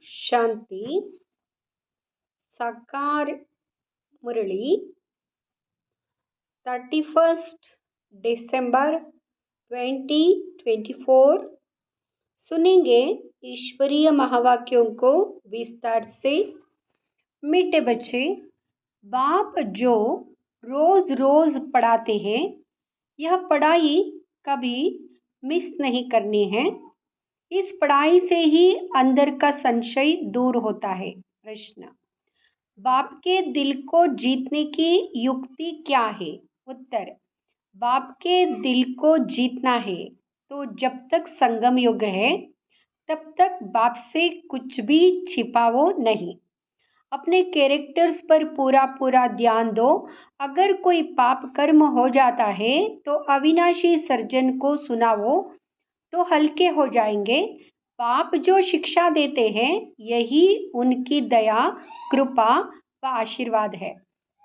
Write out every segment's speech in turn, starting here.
शांति साकार मुरली 31 दिसंबर 2024 सुनेंगे ईश्वरीय महावाक्यों को विस्तार से। मीठे बच्चे, बाप जो रोज रोज पढ़ाते हैं, यह पढ़ाई कभी मिस नहीं करनी है। इस पढ़ाई से ही अंदर का संशय दूर होता है। प्रश्न: बाप के दिल को जीतने की युक्ति क्या है? उत्तर: बाप के दिल को जीतना है तो जब तक संगम युग है तब तक बाप से कुछ भी छिपाओ नहीं। अपने कैरेक्टर्स पर पूरा पूरा ध्यान दो। अगर कोई पाप कर्म हो जाता है तो अविनाशी सर्जन को सुनाओ तो हल्के हो जाएंगे। बाप जो शिक्षा देते हैं यही उनकी दया, कृपा व आशीर्वाद है।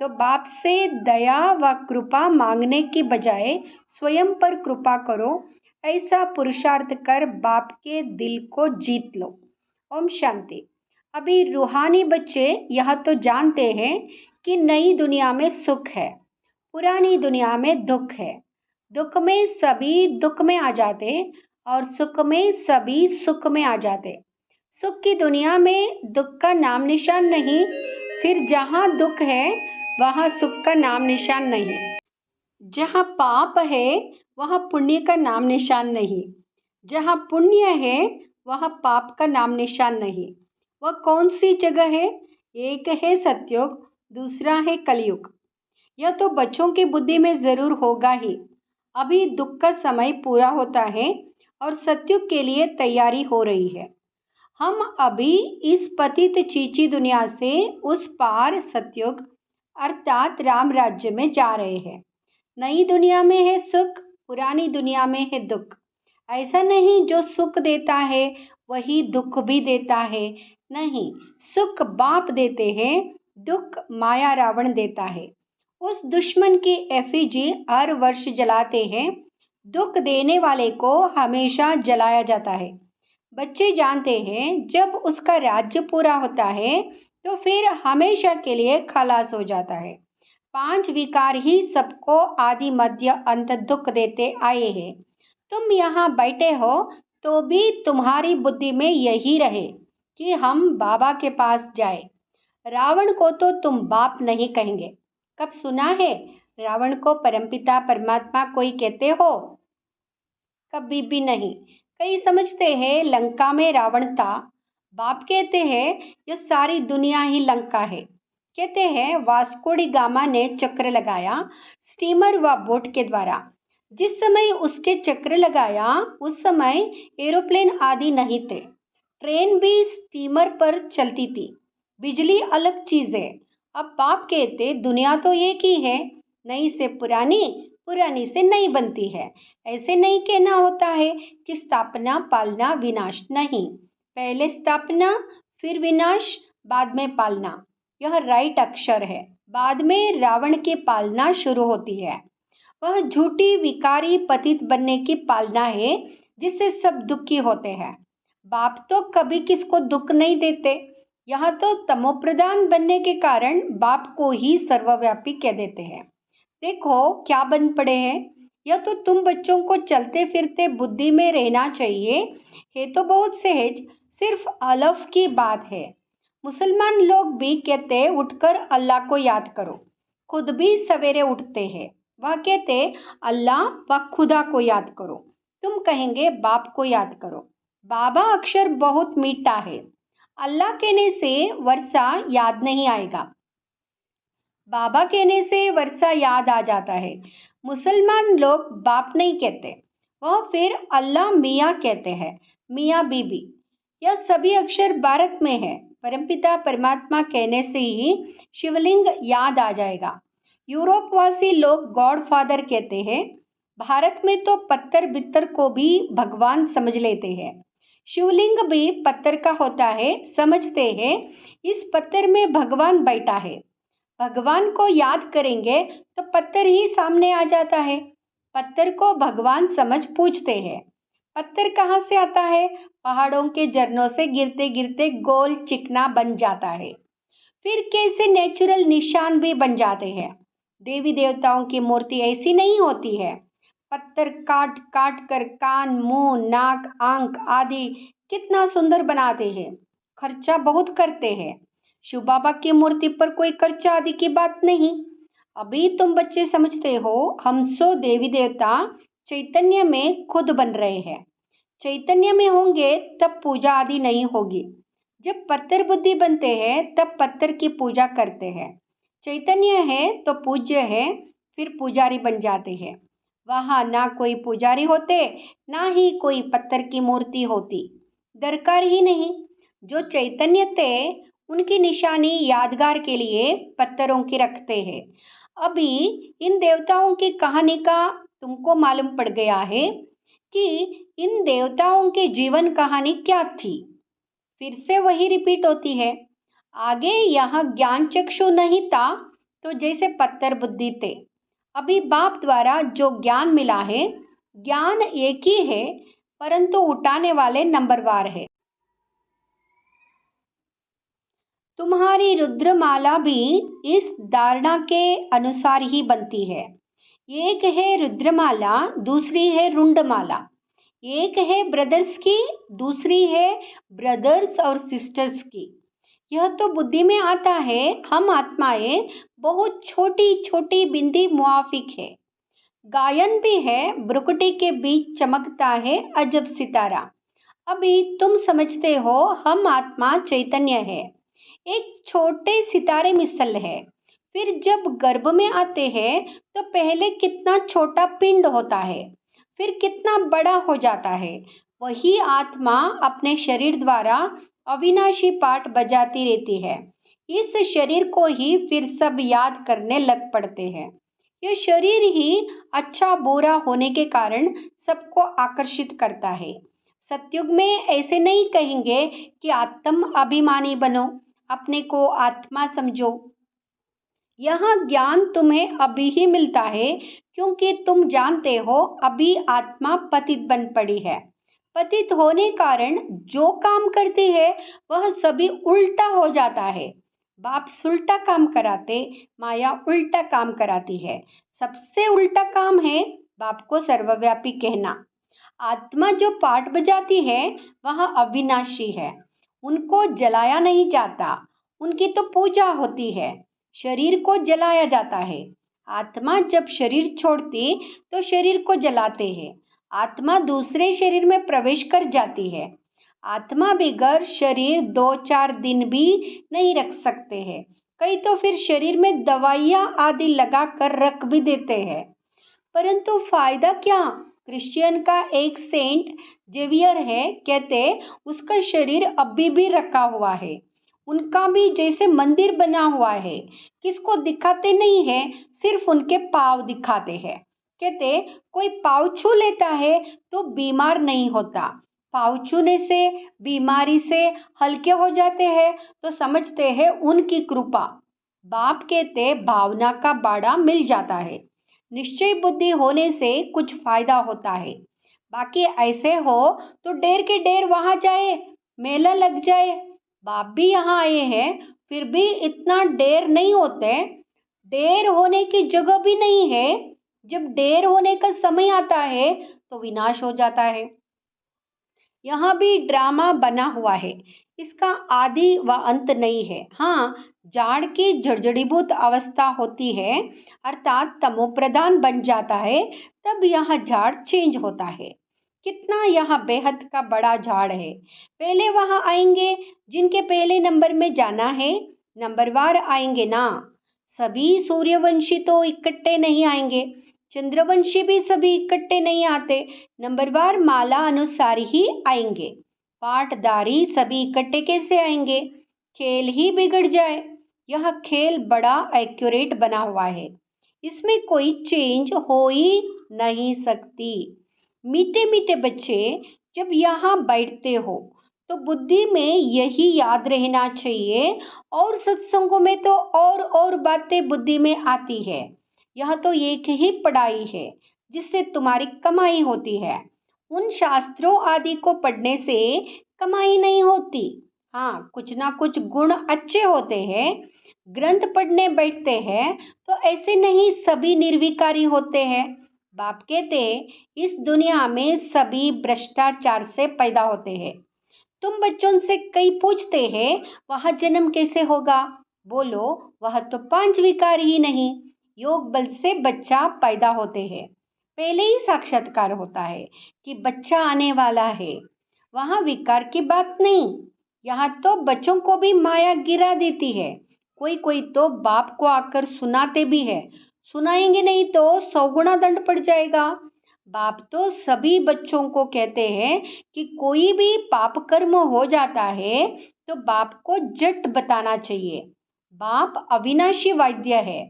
तो बाप से दया व कृपा मांगने की बजाय स्वयं पर कृपा करो। ऐसा पुरुषार्थ कर बाप के दिल को जीत लो। ओम शांति। अभी रूहानी बच्चे यह तो जानते हैं कि नई दुनिया में सुख है, पुरानी दुनिया में दुख है। दुख में सभी दुख में आ जाते और सुख में सभी सुख में आ जाते। सुख की दुनिया में दुख का नाम निशान नहीं, फिर जहाँ दुख है वहाँ सुख का नाम निशान नहीं। जहाँ पाप है वहाँ पुण्य का नाम निशान नहीं। जहाँ पुण्य है वहाँ पाप का नाम निशान नहीं। वह कौन सी जगह है? एक है सतयुग, दूसरा है कलयुग। यह तो बच्चों की बुद्धि में जरूर होगा ही। अभी दुख का समय पूरा होता है और सतयुग के लिए तैयारी हो रही है। हम अभी इस पतित चीची दुनिया से उस पार सतयुग अर्थात राम राज्य में जा रहे हैं। नई दुनिया में है सुख, पुरानी दुनिया में है दुख। ऐसा नहीं जो सुख देता है वही दुख भी देता है। नहीं, सुख बाप देते हैं, दुख माया रावण देता है। उस दुश्मन की एफिजी हर वर्ष जलाते हैं। दुख देने वाले को हमेशा जलाया जाता है। बच्चे जानते हैं जब उसका राज्य पूरा होता है तो फिर हमेशा के लिए खलास हो जाता है। 5 विकार ही सबको आदि मध्य अंत दुख देते आए हैं। तुम यहाँ बैठे हो तो भी तुम्हारी बुद्धि में यही रहे कि हम बाबा के पास जाए। रावण को तो तुम बाप नहीं कहेंगे। कब सुना है रावण को परमपिता परमात्मा कोई कहते हो? कभी भी नहीं। कई समझते हैं लंका में रावण था। बाप कहते हैं यह सारी दुनिया ही लंका है। कहते हैं वास्को डी गामा ने चक्र लगाया स्टीमर व बोट के द्वारा। जिस समय उसके चक्र लगाया उस समय एरोप्लेन आदि नहीं थे। ट्रेन भी स्टीमर पर चलती थी। बिजली अलग चीज है। अब बाप कहते दुनिया तो एक ही है, नई से पुरानी, पुरानी से नई बनती है। ऐसे नहीं कहना होता है कि स्थापना पालना विनाश नहीं, पहले स्थापना फिर विनाश बाद में पालना। यह राइट अक्षर है। बाद में रावण की पालना शुरू होती है। वह झूठी विकारी पतित बनने की पालना है जिससे सब दुखी होते हैं। बाप तो कभी किसको दुख नहीं देते। यहाँ तो तमोप्रधान बनने के कारण बाप को ही सर्वव्यापी कह देते हैं। देखो क्या बन पड़े हैं। यह तो तुम बच्चों को चलते फिरते बुद्धि में रहना चाहिए। है तो बहुत सहज, सिर्फ अलफ की बात है। मुसलमान लोग भी कहते हैं उठकर अल्लाह को याद करो। खुद भी सवेरे उठते हैं। वह कहते अल्लाह व खुदा को याद करो। तुम कहेंगे बाप को याद करो। बाबा अक्षर बहुत मीठा है। अल्लाह कहने से वर्षा याद नहीं आएगा, बाबा कहने से वर्षा याद आ जाता है। मुसलमान लोग बाप नहीं कहते, वह फिर अल्लाह मियाँ कहते हैं, मियाँ बीबी। यह सभी अक्षर भारत में है। परमपिता परमात्मा कहने से ही शिवलिंग याद आ जाएगा। यूरोप वासी लोग गॉड फादर कहते हैं। भारत में तो पत्थर बित्तर को भी भगवान समझ लेते हैं। शिवलिंग भी पत्थर का होता है, समझते हैं इस पत्थर में भगवान बैठा है। भगवान को याद करेंगे तो पत्थर ही सामने आ जाता है। पत्थर को भगवान समझ पूछते हैं। पत्थर कहाँ से आता है? पहाड़ों के झरनों से गिरते गिरते गोल चिकना बन जाता है। फिर कैसे नेचुरल निशान भी बन जाते हैं। देवी देवताओं की मूर्ति ऐसी नहीं होती है। पत्थर काट काट कर कान, मुंह, नाक, आंख आदि कितना सुंदर बनाते हैं। खर्चा बहुत करते हैं। शिव बाबा की मूर्ति पर कोई खर्चा आदि की बात नहीं। अभी तुम बच्चे समझते हो, हम सो देवी देवता चैतन्य में खुद बन रहे हैं। चैतन्य में होंगे तब पूजा आदि नहीं होगी। जब पत्थर बुद्धि बनते हैं तब पत्थर की पूजा करते हैं। चैतन्य है तो पूज्य है, फिर पुजारी बन जाते हैं। वहाँ ना कोई पुजारी होते, ना ही कोई पत्थर की मूर्ति होती। दरकार ही नहीं। जो चैतन्य थे उनकी निशानी यादगार के लिए पत्थरों की रखते हैं। अभी इन देवताओं की कहानी का तुमको मालूम पड़ गया है कि इन देवताओं की जीवन कहानी क्या थी। फिर से वही रिपीट होती है। आगे यहाँ ज्ञान चक्षु नहीं था तो जैसे पत्थर बुद्धि थे। अभी बाप द्वारा जो ज्ञान मिला है, ज्ञान एक ही है, परंतु उठाने वाले नंबरवार है। तुम्हारी रुद्रमाला भी इस धारणा के अनुसार ही बनती है। एक है रुद्रमाला, दूसरी है रुंडमाला। एक है ब्रदर्स की, दूसरी है ब्रदर्स और सिस्टर्स की। यह तो बुद्धि में आता है। हम आत्माएं बहुत छोटी छोटी बिंदी मुआफिक है। गायन भी है, ब्रुकुटी के बीच चमकता है अजब सितारा। अभी तुम समझते हो, हम आत्मा चैतन्य है, एक छोटे सितारे मिसल है। फिर जब गर्भ में आते हैं तो पहले कितना छोटा पिंड होता है, फिर कितना बड़ा हो जाता है। वही आत्मा अपने शरीर द्वारा अविनाशी पाठ बजाती रहती है। इस शरीर को ही फिर सब याद करने लग पड़ते हैं। यह शरीर ही अच्छा बुरा होने के कारण सबको आकर्षित करता है। सतयुग में ऐसे नहीं कहेंगे कि आत्म अभिमानी बनो, अपने को आत्मा समझो। यहाँ ज्ञान तुम्हें अभी ही मिलता है, क्योंकि तुम जानते हो अभी आत्मा पतित बन पड़ी है। पतित होने कारण जो काम करती है वह सभी उल्टा हो जाता है। बाप सुलटा काम कराते, माया उल्टा काम कराती है। सबसे उल्टा काम है बाप को सर्वव्यापी कहना। आत्मा जो पाठ बजाती है वह अविनाशी है, उनको जलाया नहीं जाता, उनकी तो पूजा होती है। शरीर को जलाया जाता है। आत्मा जब शरीर छोड़ती तो शरीर को जलाते हैं। आत्मा दूसरे शरीर में प्रवेश कर जाती है। आत्मा बिगर शरीर 2-4 दिन भी नहीं रख सकते हैं। कई तो फिर शरीर में दवाइयाँ आदि लगा कर रख भी देते हैं, परंतु फायदा क्या? क्रिश्चियन का एक सेंट जेवियर है, कहते उसका शरीर अभी भी रखा हुआ है। उनका भी जैसे मंदिर बना हुआ है। किसको दिखाते नहीं है, सिर्फ उनके पाँव दिखाते हैं। कहते कोई पाँव छू लेता है तो बीमार नहीं होता। पाँव छूने से बीमारी से हल्के हो जाते हैं तो समझते हैं उनकी कृपा। बाप कहते भावना का बाड़ा मिल जाता है। निश्चय बुद्धि होने से कुछ फायदा होता है। बाकी ऐसे हो तो डेर के डेर वहां जाए, मेला लग जाए। बाप भी यहाँ आए हैं, फिर भी इतना डेर नहीं होते। डेर होने की जगह भी नहीं है। जब डेर होने का समय आता है तो विनाश हो जाता है। यहाँ भी ड्रामा बना हुआ है। इसका आदि व अंत नहीं है। हाँ, जाड़ की जड़जड़ीभूत अवस्था होती है, अर्थात तमोप्रधान बन जाता है, तब यहाँ झाड़ चेंज होता है। कितना यहाँ बेहद का बड़ा झाड़ है। पहले वहाँ आएंगे जिनके पहले नंबर में जाना है, नंबरवार आएंगे ना। सभी सूर्यवंशी तो इकट्ठे नहीं आएंगे, चंद्रवंशी भी सभी इकट्ठे नहीं आते, नंबरवार माला अनुसार ही आएंगे। पाठधारी सभी इकट्ठे कैसे आएंगे? खेल ही बिगड़ जाए। यह खेल बड़ा एक्यूरेट बना हुआ है, इसमें कोई चेंज हो ही नहीं सकती। मीठे मीठे बच्चे जब यहाँ बैठते हो तो बुद्धि में यही याद रहना चाहिए, और सत्संगों में तो और बातें बुद्धि में आती है। यह तो एक ही पढ़ाई है जिससे तुम्हारी कमाई होती है। उन शास्त्रों आदि को पढ़ने से कमाई नहीं होती। हाँ, कुछ ना कुछ गुण अच्छे होते हैं। ग्रंथ पढ़ने बैठते हैं तो ऐसे नहीं सभी निर्विकारी होते हैं। बाप कहते हैं इस दुनिया में सभी भ्रष्टाचार से पैदा होते हैं। तुम बच्चों से कई पूछते हैं वहां जन्म कैसे होगा? बोलो वह तो 5 विकार ही नहीं, योग बल से बच्चा पैदा होते हैं। पहले ही साक्षात्कार होता है कि बच्चा आने वाला है। वहां विकार की बात नहीं। यहाँ तो बच्चों को भी माया गिरा देती है। कोई कोई तो बाप को आकर सुनाते भी है। सुनाएंगे नहीं तो 100 गुना दंड पड़ जाएगा। बाप तो सभी बच्चों को कहते हैं कि कोई भी पाप कर्म हो जाता है तो बाप को झट बताना चाहिए। बाप अविनाशी वाद्य है।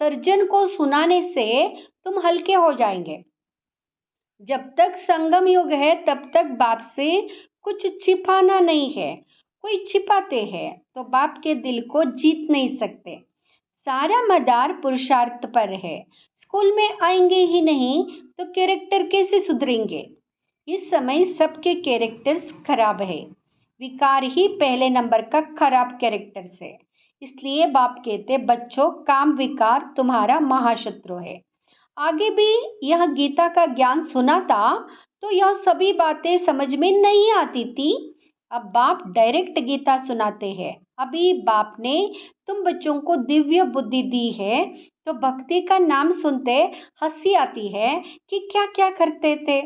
सर्जन को सुनाने से तुम हल्के हो जाएंगे। जब तक संगम युग है तब तक बाप से कुछ छिपाना नहीं है। कोई छिपाते हैं तो बाप के दिल को जीत नहीं सकते। सारा मदार पुरुषार्थ पर है। स्कूल में आएंगे ही नहीं तो कैरेक्टर कैसे सुधरेंगे? इस समय सबके कैरेक्टर्स खराब है। विकार ही पहले नंबर का खराब कैरेक्टर्स है। इसलिए बाप कहते बच्चों काम विकार तुम्हारा महाशत्रु है। आगे भी यह गीता का ज्ञान सुना था तो यह सभी बातें समझ में नहीं आती थी। अब बाप डायरेक्ट गीता सुनाते हैं। अभी बाप ने तुम बच्चों को दिव्य बुद्धि दी है तो भक्ति का नाम सुनते हंसी आती है कि क्या क्या करते थे।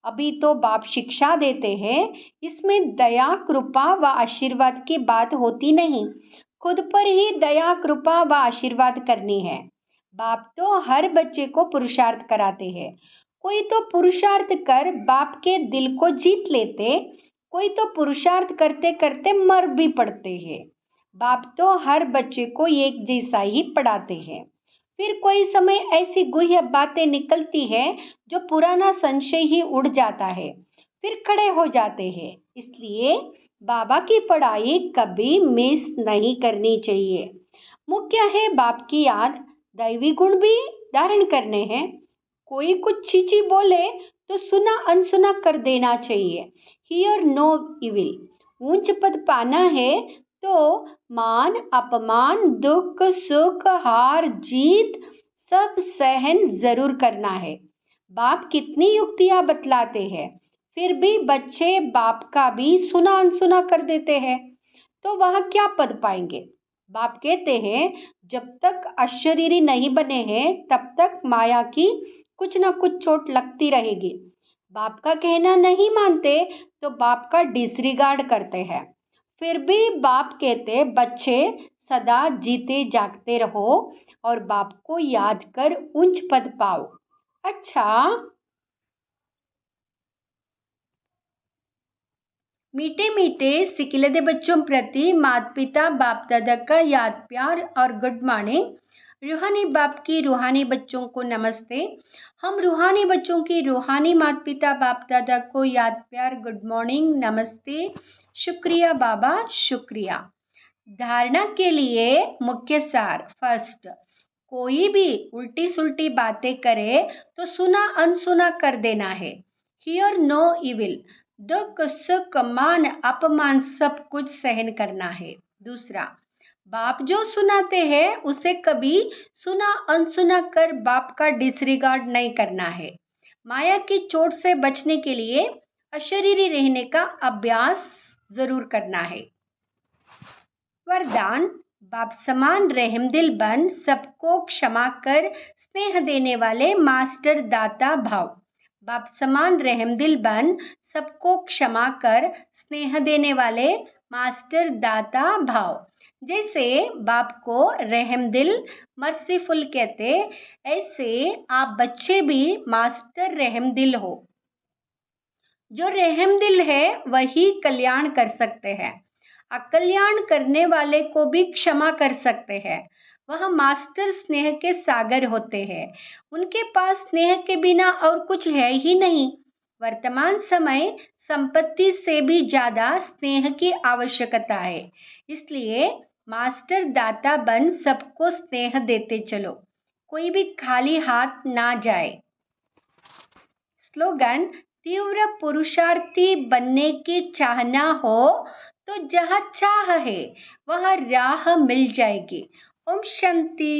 अभी तो बाप शिक्षा देते हैं। इसमें दया कृपा व आशीर्वाद की बात होती नहीं। खुद पर ही दया कृपा व आशीर्वाद करनी है। बाप तो हर बच्चे को पुरुषार्थ कराते हैं। कोई तो पुरुषार्थ कर बाप के दिल को जीत लेते, कोई तो पुरुषार्थ करते करते मर भी पड़ते हैं। बाप तो हर बच्चे को एक जैसा ही पढ़ाते हैं। फिर कोई समय ऐसी गुह्य बातें निकलती है जो पुराना संशय ही उड़ जाता है, फिर खड़े हो जाते हैं। इसलिए बाबा की पढ़ाई कभी मिस नहीं करनी चाहिए। मुख्य है बाप की याद। दैवी गुण भी धारण करने हैं। कोई कुछ चीची बोले तो सुना अनसुना कर देना चाहिए। Hear no evil. ऊंच पद पाना है तो मान अपमान दुख सुख हार जीत सब सहन जरूर करना है। बाप कितनी युक्तियां बतलाते हैं फिर भी बच्चे बाप का भी सुना अनसुना कर देते हैं तो वह क्या पद पाएंगे? बाप कहते हैं जब तक अशरीरी नहीं बने हैं तब तक माया की कुछ ना कुछ चोट लगती रहेगी। बाप का कहना नहीं मानते तो बाप का डिसरिगार्ड करते हैं। फिर भी बाप कहते बच्चे सदा जीते जागते रहो और बाप को याद कर उच्च पद पाओ। अच्छा, मीठे मीठे सिकिलदे बच्चों प्रति माता पिता बाप दादा का याद प्यार और गुड मॉर्निंग। रूहानी बाप की रूहानी बच्चों को नमस्ते। हम रूहानी बच्चों की रूहानी माता पिता बाप दादा को याद प्यार गुड मॉर्निंग नमस्ते। शुक्रिया बाबा, शुक्रिया। धारणा के लिए मुख्य सार। फर्स्ट, कोई भी उल्टी सुल्टी बातें करे तो सुना अनसुना कर देना है। Hear no evil. दुख सुख मान अपमान सब कुछ सहन करना है। दूसरा, बाप जो सुनाते हैं उसे कभी सुना अनसुना कर बाप का डिसरिगार्ड नहीं करना है। माया की चोट से बचने के लिए अशरीरी रहने का अभ्यास जरूर करना है। वरदान, बाप समान रहमदिल बन सबको क्षमा कर स्नेह देने वाले मास्टर दाता भाव। बाप समान रहमदिल बन सबको क्षमा कर स्नेह देने वाले मास्टर दाता भाव। जैसे बाप को रहमदिल मर्सीफुल कहते, ऐसे आप बच्चे भी मास्टर रहमदिल हो। जो रहमदिल है वही कल्याण कर सकते हैं। अकल्याण करने वाले को भी क्षमा कर सकते हैं। वह मास्टर स्नेह के सागर होते हैं। उनके पास स्नेह के बिना और कुछ है ही नहीं। वर्तमान समय संपत्ति से भी ज़्यादा स्नेह की आवश्यकता है। इसलिए मास्टर दाता बन सबको स्नेह देते चलो, कोई भी खाली हाथ ना जाए। स्लोगन, तीव्र पुरुषार्थी बनने की चाहना हो तो जहाँ चाह है वहाँ राह मिल जाएगी। ओम शांति।